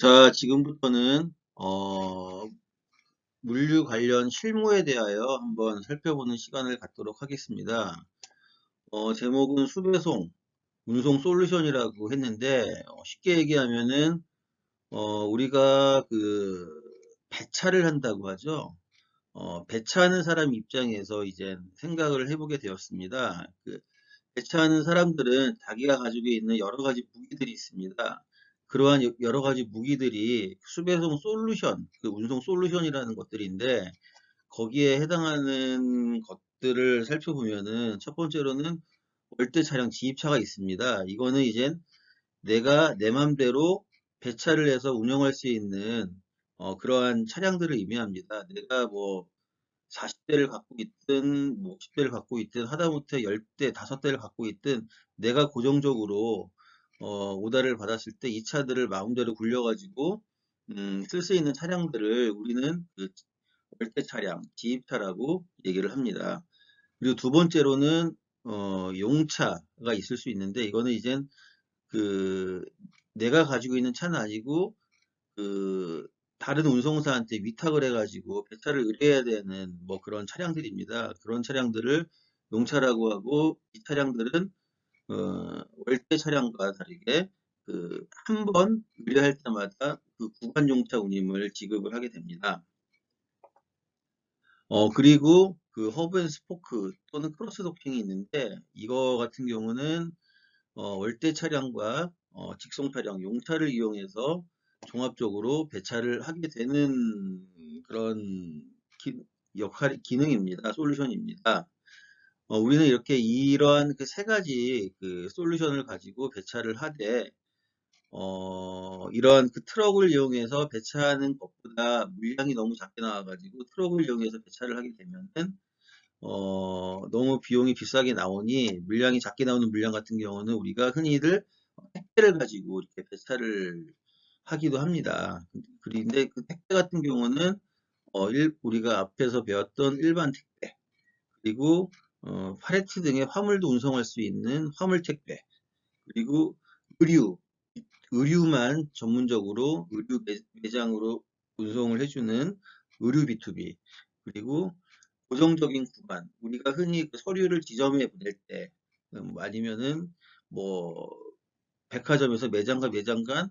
자, 지금부터는, 물류 관련 실무에 대하여 한번 살펴보는 시간을 갖도록 하겠습니다. 제목은 수배송, 운송 솔루션이라고 했는데, 쉽게 얘기하면은, 우리가 배차를 한다고 하죠. 배차하는 사람 입장에서 이제 생각을 해보게 되었습니다. 배차하는 사람들은 자기가 가지고 있는 여러 가지 무기들이 있습니다. 그러한 여러 가지 무기들이 수배송 솔루션, 운송 솔루션이라는 것들인데, 거기에 해당하는 것들을 살펴보면은, 첫 번째로는 월대 차량 지입차가 있습니다. 이거는 이제 내가 내 맘대로 배차를 해서 운영할 수 있는, 그러한 차량들을 의미합니다. 내가 뭐, 40대를 갖고 있든 뭐 50대를 갖고 있든 하다못해 10대, 5대를 갖고 있든 내가 고정적으로 오다를 받았을 때 이 차들을 마음대로 굴려가지고 쓸 수 있는 차량들을 우리는 월대 차량, 지입차라고 얘기를 합니다. 그리고 두 번째로는 용차가 있을 수 있는데 이거는 이젠 그 내가 가지고 있는 차는 아니고 그 다른 운송사한테 위탁을 해가지고 배차를 의뢰해야 되는 뭐 그런 차량들입니다. 그런 차량들을 용차라고 하고 이 차량들은 월대 차량과 다르게 한 번 의뢰할 때마다 그 구간 용차 운임을 지급을 하게 됩니다. 그리고 그 허브 앤 스포크 또는 크로스 도킹이 있는데 이거 같은 경우는 월대 차량과 직송 차량, 용차를 이용해서 종합적으로 배차를 하게 되는 그런 기능입니다. 솔루션입니다. 우리는 이렇게 이러한 그 세 가지 그 솔루션을 가지고 배차를 하되, 이러한 그 트럭을 이용해서 배차하는 것보다 물량이 너무 작게 나와가지고 트럭을 이용해서 배차를 하게 되면은 너무 비용이 비싸게 나오니 물량이 작게 나오는 물량 같은 경우는 우리가 흔히들 택배를 가지고 이렇게 배차를 하기도 합니다. 그런데 그 택배 같은 경우는 우리가 앞에서 배웠던 일반 택배 그리고 팔레트 등의 화물도 운송할 수 있는 화물 택배 그리고 의류 의류만 전문적으로 의류 매장으로 운송을 해주는 의류 B2B 그리고 고정적인 구간, 우리가 흔히 그 서류를 지점에 보낼 때, 아니면은 뭐 백화점에서 매장과 매장 간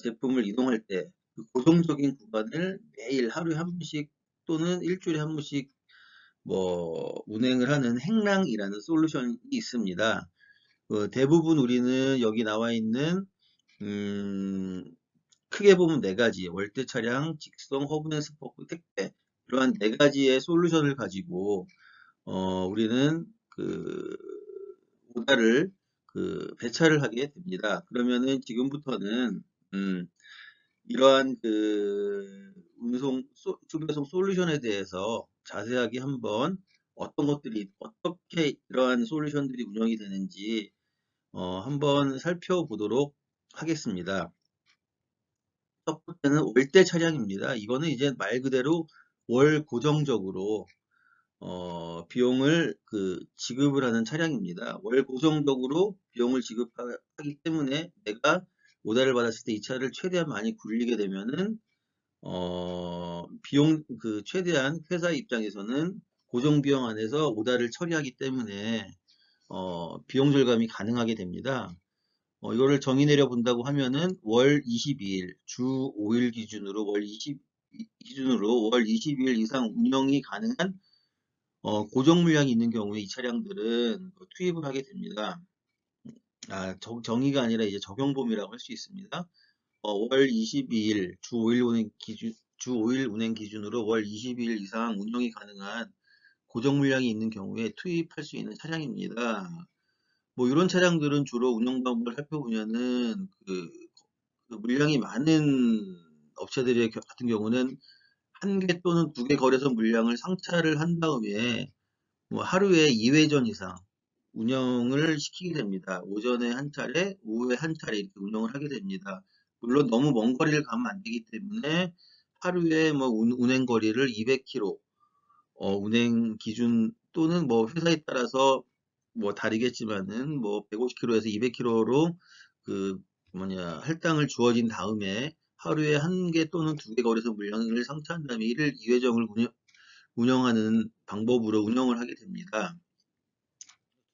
제품을 이동할 때, 그 고정적인 구간을 매일 하루에 한 번씩 또는 일주일에 한 번씩 뭐 운행을 하는 행랑이라는 솔루션이 있습니다. 대부분 우리는 여기 나와 있는 음, 크게 보면 네 가지, 월대 차량, 직송, 허브앤 스포크, 택배 이러한 네 가지의 솔루션을 가지고 우리는 오다를 배차를 하게 됩니다. 그러면은 지금부터는 음, 이러한 수배송 솔루션에 대해서 자세하게 한번 어떤 것들이 어떻게 이러한 솔루션들이 운영이 되는지 한번 살펴보도록 하겠습니다. 첫 번째는 월대 차량입니다. 이거는 이제 말 그대로 월 고정적으로 비용을 지급을 하는 차량입니다. 월 고정적으로 비용을 지급하기 때문에 내가 오다를 받았을 때 이 차를 최대한 많이 굴리게 되면은 비용 최대한 회사 입장에서는 고정 비용 안에서 오다를 처리하기 때문에 비용 절감이 가능하게 됩니다. 이거를 정의 내려 본다고 하면은 월 22일, 주 5일 기준으로 월 22일 이상 운영이 가능한 고정 물량이 있는 경우에 이 차량들은 투입을 하게 됩니다. 정의가 아니라 이제 적용 범위라고 할 수 있습니다. 월 22일, 주 5일 운행 기준으로 월 22일 이상 운영이 가능한 고정 물량이 있는 경우에 투입할 수 있는 차량입니다. 뭐 이런 차량들은 주로 운영 방법을 살펴보면은 그 물량이 많은 업체들의 같은 경우는 한 개 또는 두 개 거래소 물량을 상차를 한 다음에 뭐 하루에 2회전 이상 운영을 시키게 됩니다. 오전에 한 차례, 오후에 한 차례 이렇게 운영을 하게 됩니다. 물론 너무 먼 거리를 가면 안 되기 때문에 하루에 뭐 운행 거리를 200km 운행 기준 또는 뭐 회사에 따라서 뭐 다르겠지만은 뭐 150km에서 200km로 할당을 주어진 다음에 하루에 한 개 또는 두 개 거래소 물량을 상차한 다음에 이를 2회정을 운영하는 방법으로 운영을 하게 됩니다.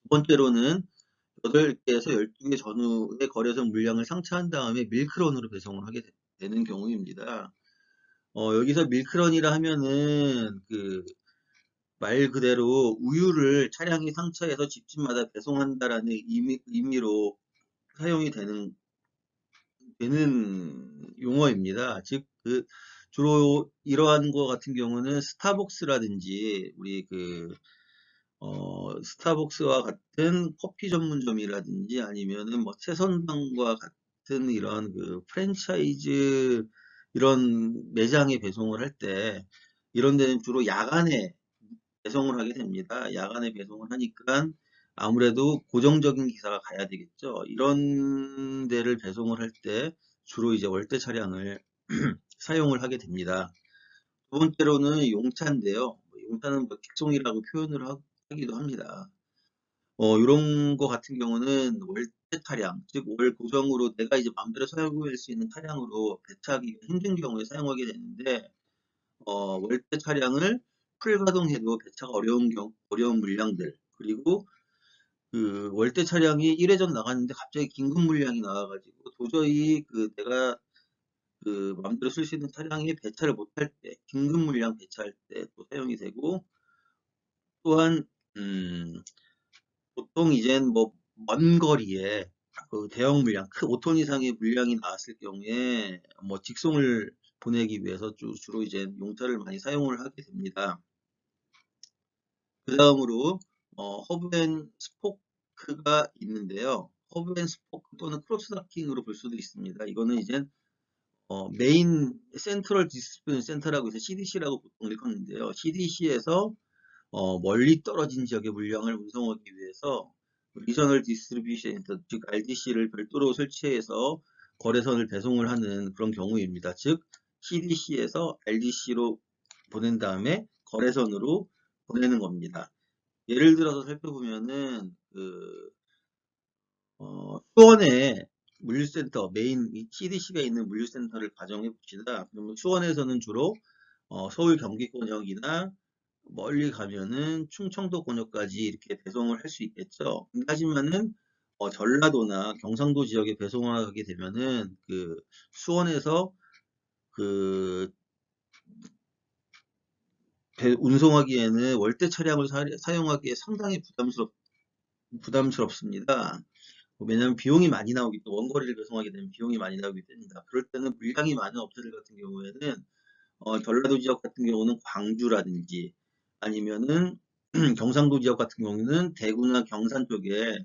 두 번째로는 8개에서 12개 전후의 거래소 물량을 상차한 다음에 밀크런으로 배송을 하게 되는 경우입니다. 여기서 밀크런이라 하면은 말 그대로 우유를 차량이 상차해서 집집마다 배송한다라는 의미로 사용이 되는 용어입니다. 즉, 주로 이러한 거 같은 경우는 스타벅스라든지, 스타벅스와 같은 커피 전문점이라든지 아니면은 뭐 채선당과 같은 이런 프랜차이즈 이런 매장에 배송을 할 때, 이런 데는 주로 야간에 배송을 하게 됩니다. 야간에 배송을 하니까 아무래도 고정적인 기사가 가야 되겠죠. 이런 데를 배송을 할 때 주로 이제 월대 차량을 사용을 하게 됩니다. 두 번째로는 용차인데요. 용차는 뭐 직송이라고 표현을 하기도 합니다. 이런 거 같은 경우는 월대 차량, 즉 월 고정으로 내가 이제 마음대로 사용할 수 있는 차량으로 배차하기 힘든 경우에 사용하게 되는데, 월대 차량을 풀 가동해도 배차가 어려운 물량들, 그리고 월대 차량이 1회전 나갔는데 갑자기 긴급 물량이 나와가지고 도저히 내가 마음대로 쓸 수 있는 차량에 배차를 못할 때, 긴급 물량 배차할 때 또 사용이 되고, 또한, 보통 이젠 뭐, 먼 거리에 대형 물량, 5톤 이상의 물량이 나왔을 경우에 뭐 직송을 보내기 위해서 주로 이제 용차를 많이 사용을 하게 됩니다. 그 다음으로 허브앤 스포크가 있는데요. 허브앤 스포크 또는 크로스 다킹으로 볼 수도 있습니다. 이거는 이제 메인 센트럴 디스트리뷰션 센터라고 해서 CDC라고 보통 일컫는데요. CDC에서 멀리 떨어진 지역의 물량을 운송하기 위해서 리저널 디스트리뷰션 센터, 즉 RDC를 별도로 설치해서 거래선을 배송을 하는 그런 경우입니다. 즉 CDC에서 RDC로 보낸 다음에 거래선으로 보내는 겁니다. 예를 들어서 살펴보면은 수원에 물류센터 메인 CDC가 있는 물류센터를 가정해 봅시다. 그러면 수원에서는 주로 서울 경기권역이나 멀리 가면은 충청도 권역까지 이렇게 배송을 할 수 있겠죠. 하지만은 전라도나 경상도 지역에 배송을 하게 되면은 수원에서 그 운송하기에는 월대 차량을 사용하기에 상당히 부담스럽습니다. 왜냐하면 비용이 많이 나오기 때문에 원거리를 배송하게 되면 비용이 많이 나오기 때문입니다. 그럴 때는 물량이 많은 업체들 같은 경우에는 전라도 지역 같은 경우는 광주라든지 아니면은 경상도 지역 같은 경우는 대구나 경산 쪽에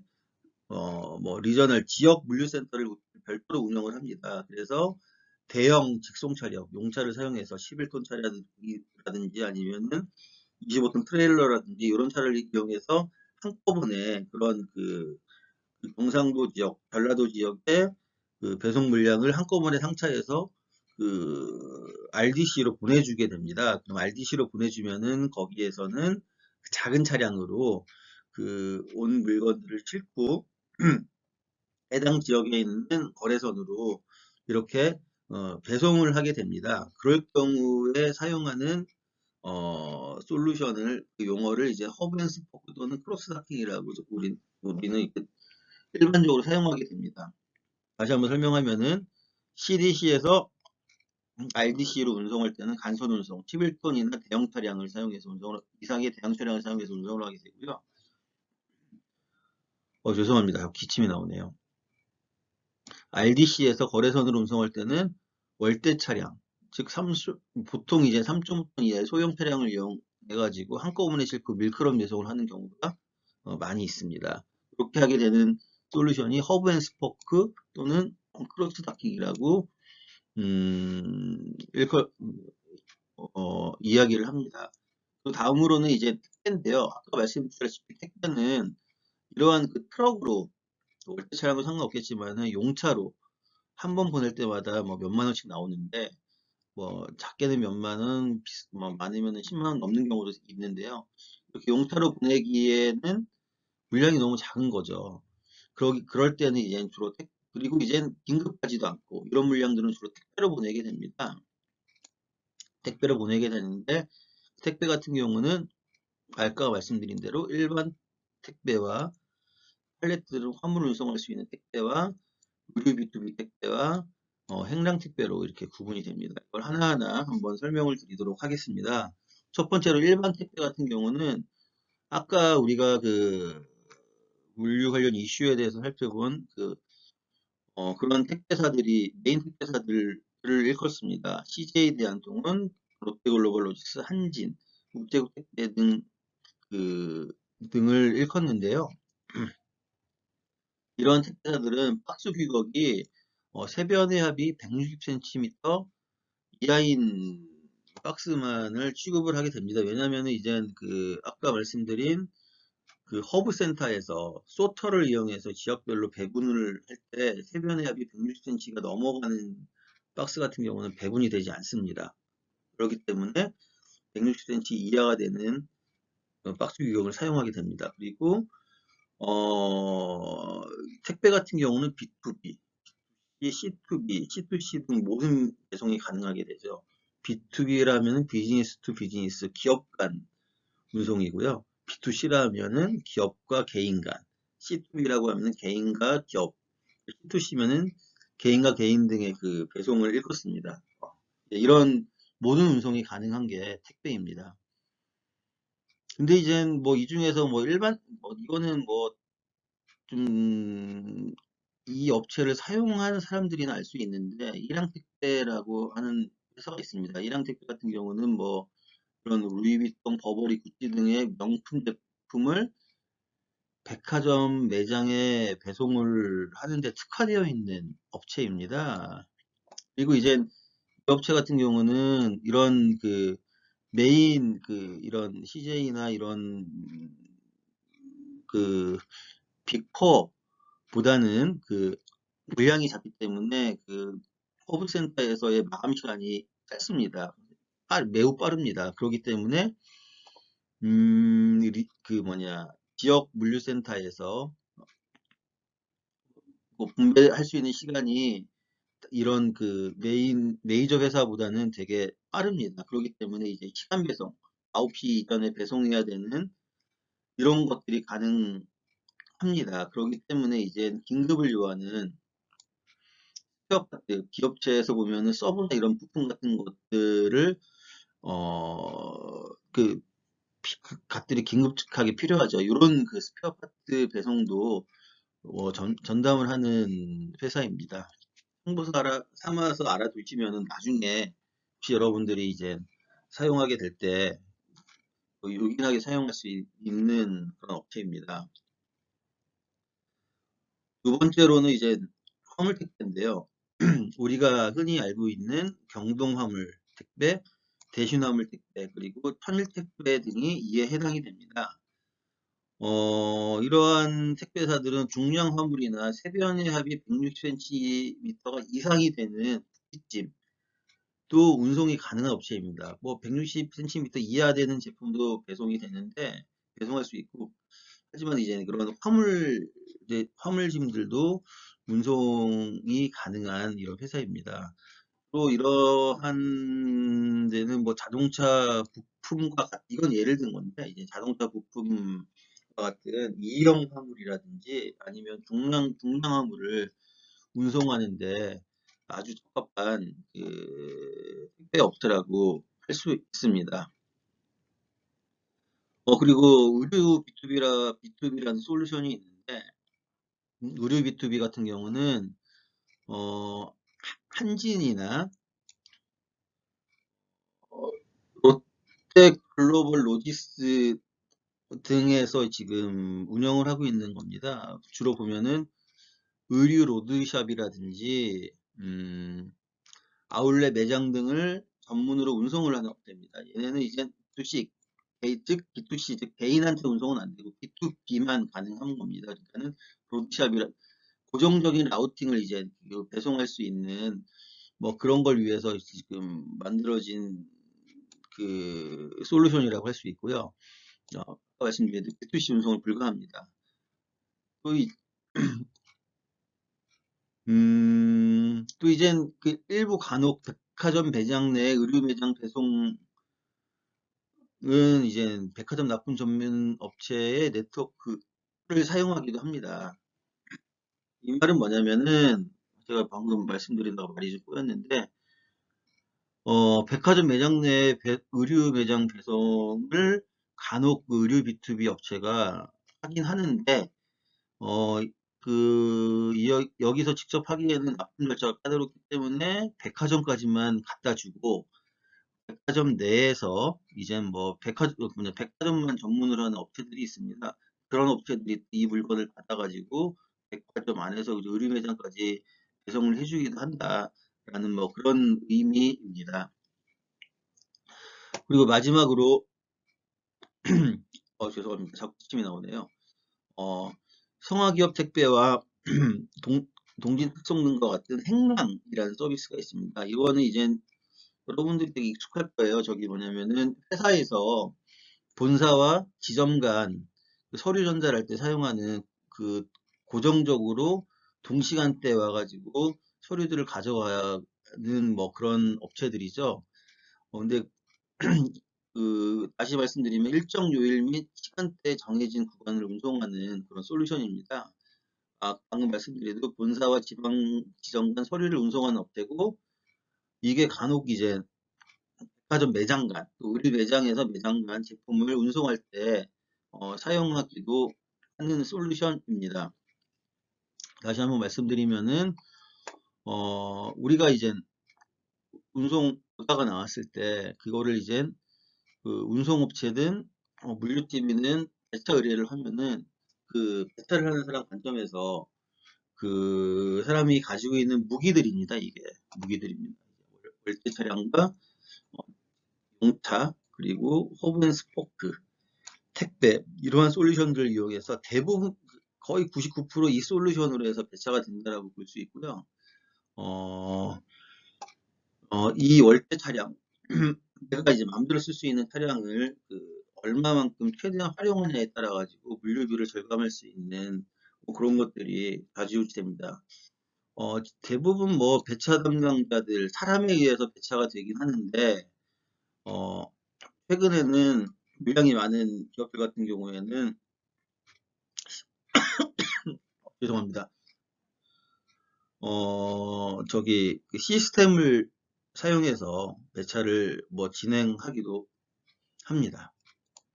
뭐 리저널 지역 물류센터를 별도로 운영을 합니다. 그래서 대형 직송 차량, 용차를 사용해서 11톤 차량이라든지 아니면은 25톤 트레일러라든지 이런 차를 이용해서 한꺼번에 그런 경상도 지역, 전라도 지역의 배송 물량을 한꺼번에 상차해서 RDC로 보내주게 됩니다. 그럼 RDC로 보내주면은 거기에서는 그 작은 차량으로 온 물건들을 싣고 해당 지역에 있는 거래선으로 이렇게 배송을 하게 됩니다. 그럴 경우에 사용하는 솔루션을 용어를 이제 허브 앤 스포크 또는 크로스 다킹이라고 우리는 일반적으로 사용하게 됩니다. 다시 한번 설명하면은 CDC에서 RDC로 운송할 때는 간선 운송, 11톤이나 대형 차량을 사용해서 이상의 대형 차량을 사용해서 운송을 하게 되고요. 죄송합니다. 기침이 나오네요. RDC에서 거래선으로 운송할 때는 월대 차량, 즉 보통 이제 3.5톤 이하의 소형 차량을 이용해가지고 한꺼번에 싣고 밀크럼 배송을 하는 경우가 많이 있습니다. 그렇게 하게 되는 솔루션이 허브 앤 스포크 또는 크로스 다킹이라고 이야기를 합니다. 그 다음으로는 이제 택배인데요. 아까 말씀드렸다시피 택배는 이러한 트럭으로 월대 차량도 상관없겠지만은 용차로 한 번 보낼 때마다 뭐 몇만 원씩 나오는데 뭐 작게는 몇만 원, 뭐 많으면은 10만 원 넘는 경우도 있는데요. 이렇게 용차로 보내기에는 물량이 너무 작은 거죠. 그럴 때는 이제 주로 그리고 이젠 긴급하지도 않고 이런 물량들은 주로 택배로 보내게 됩니다. 택배로 보내게 되는데 택배 같은 경우는 아까 말씀드린 대로 일반 택배와 팔레트로 화물을 운송할 수 있는 택배와 의류 B2B 택배와 행량 택배로 이렇게 구분이 됩니다. 이걸 하나하나 한번 설명을 드리도록 하겠습니다. 첫 번째로 일반 택배 같은 경우는 아까 우리가 그 물류 관련 이슈에 대해서 살펴본 그런 택배사들이 메인 택배사들을 일컫습니다. CJ 대한통운, 롯데글로벌로지스, 한진, 우체국 택배 등을 일컫는데요. 이런 택배사들은 박스 규격이 세변의 합이 160cm 이하인 박스만을 취급을 하게 됩니다. 왜냐하면 이젠 아까 말씀드린 허브 센터에서 소터를 이용해서 지역별로 배분을 할 때 세변의 합이 160cm가 넘어가는 박스 같은 경우는 배분이 되지 않습니다. 그렇기 때문에 160cm 이하가 되는 박스 규격을 사용하게 됩니다. 그리고 택배 같은 경우는 B2B, C2B, C2C 등 모든 배송이 가능하게 되죠. B2B라면 비즈니스 투 비즈니스, 기업 간 운송이고요. B2C라면은 기업과 개인 간, C2B라고 하면은 개인과 기업, C2C면은 개인과 개인 등의 배송을 일컫습니다. 이런 모든 운송이 가능한 게 택배입니다. 근데 이젠 뭐 이 중에서 뭐 일반 이거는 뭐 좀 이 업체를 사용하는 사람들이나 알 수 있는데 일양택배라고 하는 회사가 있습니다. 일양택배 같은 경우는 뭐 그런 루이비통, 버버리, 구찌 등의 명품 제품을 백화점 매장에 배송을 하는데 특화되어 있는 업체입니다. 그리고 이제 이 업체 같은 경우는 이런 메인 이런 CJ나 이런 그 빅4보다는 물량이 작기 때문에 허브센터에서의 마감 시간이 짧습니다. 매우 빠릅니다. 그렇기 때문에 지역 물류센터에서 분배할 수 있는 시간이 이런 메이저 회사보다는 되게 빠릅니다. 그렇기 때문에 이제 시간 배송, 9시 이전에 배송해야 되는 이런 것들이 가능합니다. 그렇기 때문에 이제 긴급을 요하는 기업체에서 보면은 서브나 이런 부품 같은 것들을 값들이 긴급하게 필요하죠. 이런 스페어 파트 배송도 전담을 하는 회사입니다. 홍보사 삼아서 알아두시면은 나중에 혹시 여러분들이 이제 사용하게 될 때 요긴하게 사용할 수 있는 그런 업체입니다. 두 번째로는 이제 화물 택배인데요. 우리가 흔히 알고 있는 경동화물 택배, 대신화물 택배, 그리고 천일 택배 등이 이에 해당이 됩니다. 이러한 택배사들은 중량 화물이나 세변의 합이 160cm 이상이 되는 붓기찜, 또 운송이 가능한 업체입니다. 뭐 160cm 이하 되는 제품도 배송이 되는데 배송할 수 있고, 하지만 이제 그런 화물짐들도 운송이 가능한 이런 회사입니다. 또 이러한 데는 뭐 자동차 부품과 이건 예를 든 건데 이제 자동차 부품과 같은 이형 화물이라든지 아니면 중량 화물을 운송하는데 아주 적합한 택배 업체라고 할 수 있습니다. 그리고 의류 B2B라는 솔루션이 있는데 의류 B2B 같은 경우는 어, 한진이나 어, 롯데 글로벌 로지스 등에서 지금 운영을 하고 있는 겁니다. 주로 보면은 의류 로드샵이라든지 아울렛 매장 등을 전문으로 운송을 하는 업체입니다. 얘네는 이제 B2C, 즉 B2C, 즉 개인한테 운송은 안 되고 B2B만 가능한 겁니다. 그러니까는 로드샵이라 고정적인 라우팅을 이제 배송할 수 있는 뭐 그런 걸 위해서 지금 만들어진 솔루션이라고 할 수 있고요. 아까 말씀드린 B2C 운송을 불가합니다. 또 또 이젠 그 일부 간혹 백화점 매장 내 의류 매장 배송은 이제 백화점 납품 전문 업체의 네트워크를 사용하기도 합니다. 이 말은 뭐냐면은 제가 방금 말씀드린다고 말이 좀 꼬였는데 백화점 매장 내 의류 매장 배송을 간혹 그 의류 B2B 업체가 하긴 하는데 어, 여기서 직접 하기에는 납품 절차가 까다롭기 때문에 백화점까지만 갖다 주고, 백화점 내에서 이제 뭐 백화점만 전문으로 하는 업체들이 있습니다. 그런 업체들이 이 물건을 받아가지고 백화점 안에서 이제 의류 매장까지 배송을 해주기도 한다라는 뭐 그런 의미입니다. 그리고 마지막으로 죄송합니다. 자꾸 침이 나오네요. 어, 성화기업 택배와 동, 동진 특송 등과 같은 행랑이라는 서비스가 있습니다. 이거는 이제 여러분들이 되게 익숙할 거예요. 저기 뭐냐면은 회사에서 본사와 지점 간그 서류 전달할 때 사용하는 그 고정적으로 동시간대에 와가지고 서류들을 가져가는 뭐 그런 업체들이죠. 근데 다시 말씀드리면 일정 요일 및 시간대에 정해진 구간을 운송하는 그런 솔루션입니다. 방금 말씀드린 본사와 지점 간 서류를 운송하는 업체고, 이게 간혹 이제 백화점 매장 간, 또 의류 매장에서 매장 간 제품을 운송할 때 사용하기도 하는 솔루션입니다. 다시 한번 말씀드리면은 우리가 이제 운송 오다가 나왔을 때 그거를 이제 그 운송업체든 물류팀이든 배차 의뢰를 하면은 그 배차를 하는 사람 관점에서 그 사람이 가지고 있는 무기들입니다. 이게 무기들입니다. 월대 차량과 용차, 그리고 호브 스포크, 택배 이러한 솔루션들을 이용해서 대부분 거의 99%이 솔루션으로 해서 배차가 된다라고 볼 수 있고요. 어, 이 월대 차량 내가 이제 마음대로 쓸 수 있는 차량을 얼마만큼 최대한 활용하냐에 따라 가지고 물류비를 절감할 수 있는 뭐 그런 것들이 좌지우지됩니다. 대부분 뭐 배차 담당자들 사람에 의해서 배차가 되긴 하는데 어, 최근에는 물량이 많은 기업들 같은 경우에는 죄송합니다. 저기 그 시스템을 사용해서 배차를 뭐 진행하기도 합니다.